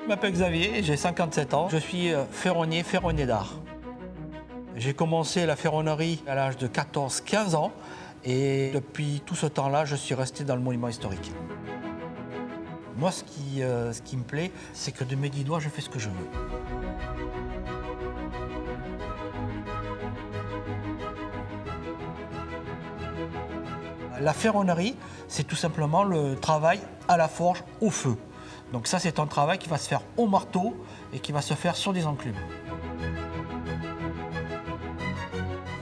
m'appelle Xavier, j'ai 57 ans. Je suis ferronnier d'art. J'ai commencé la ferronnerie à l'âge de 14-15 ans et depuis tout ce temps-là, je suis resté dans le monument historique. Moi, ce qui me plaît, c'est que de mes 10 doigts, je fais ce que je veux. La ferronnerie, c'est tout simplement le travail à la forge, au feu. Donc ça, c'est un travail qui va se faire au marteau et qui va se faire sur des enclumes.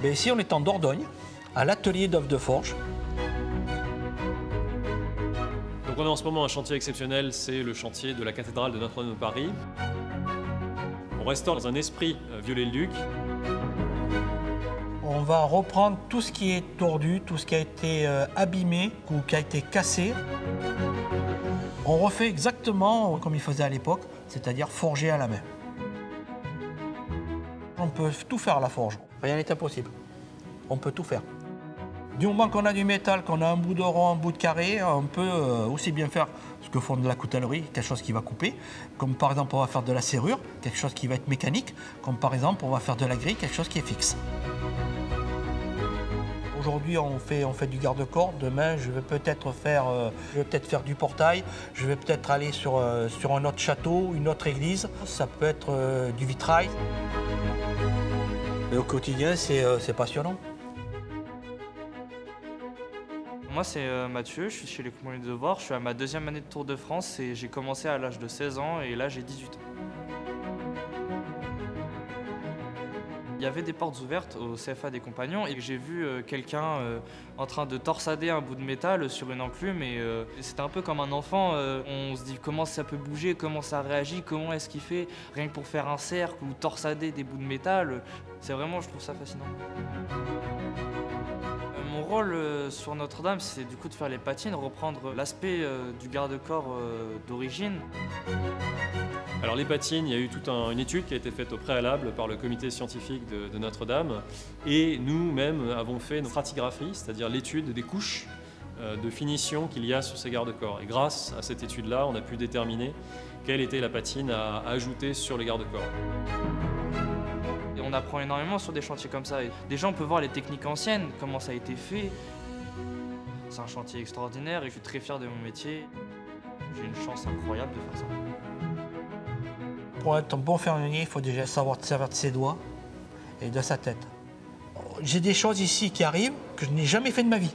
Mais ici, on est en Dordogne, à l'atelier d'œuvres de forge. Donc on a en ce moment un chantier exceptionnel, c'est le chantier de la cathédrale de Notre-Dame de Paris. On restaure dans un esprit Viollet-le-Duc. On va reprendre tout ce qui est tordu, tout ce qui a été abîmé ou qui a été cassé. On refait exactement comme il faisait à l'époque, c'est-à-dire forger à la main. On peut tout faire à la forge, rien n'est impossible. On peut tout faire. Du moment qu'on a du métal, qu'on a un bout de rond, un bout de carré, on peut aussi bien faire ce que font de la coutellerie, quelque chose qui va couper, comme par exemple on va faire de la serrure, quelque chose qui va être mécanique, comme par exemple on va faire de la grille, quelque chose qui est fixe. Aujourd'hui, on fait du garde-corps. Demain, je vais peut-être faire du portail. Je vais peut-être aller sur un autre château, une autre église. Ça peut être du vitrail. Et au quotidien, c'est passionnant. Moi, c'est Mathieu, je suis chez les Compagnons des Devoirs. Je suis à ma 2e année de Tour de France et j'ai commencé à l'âge de 16 ans et là, j'ai 18 ans. Il y avait des portes ouvertes au CFA des Compagnons et j'ai vu quelqu'un en train de torsader un bout de métal sur une enclume et c'était un peu comme un enfant. On se dit comment ça peut bouger, comment ça réagit, comment est-ce qu'il fait, rien que pour faire un cercle ou torsader des bouts de métal. C'est vraiment, je trouve ça fascinant. Mon rôle sur Notre-Dame, c'est du coup de faire les patines, reprendre l'aspect du garde-corps d'origine. Alors les patines, il y a eu toute une étude qui a été faite au préalable par le comité scientifique de Notre-Dame et nous-mêmes avons fait une stratigraphie, c'est-à-dire l'étude des couches de finition qu'il y a sur ces garde-corps. Et grâce à cette étude-là, on a pu déterminer quelle était la patine à ajouter sur les garde-corps. Et on apprend énormément sur des chantiers comme ça. Et déjà, on peut voir les techniques anciennes, comment ça a été fait. C'est un chantier extraordinaire et je suis très fier de mon métier. J'ai une chance incroyable de faire ça. Pour être un bon ferronnier, il faut déjà savoir se servir de ses doigts et de sa tête. J'ai des choses ici qui arrivent que je n'ai jamais fait de ma vie.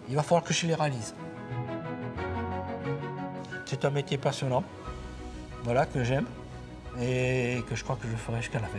Il va falloir que je les réalise. C'est un métier passionnant, voilà, que j'aime et que je crois que je ferai jusqu'à la fin.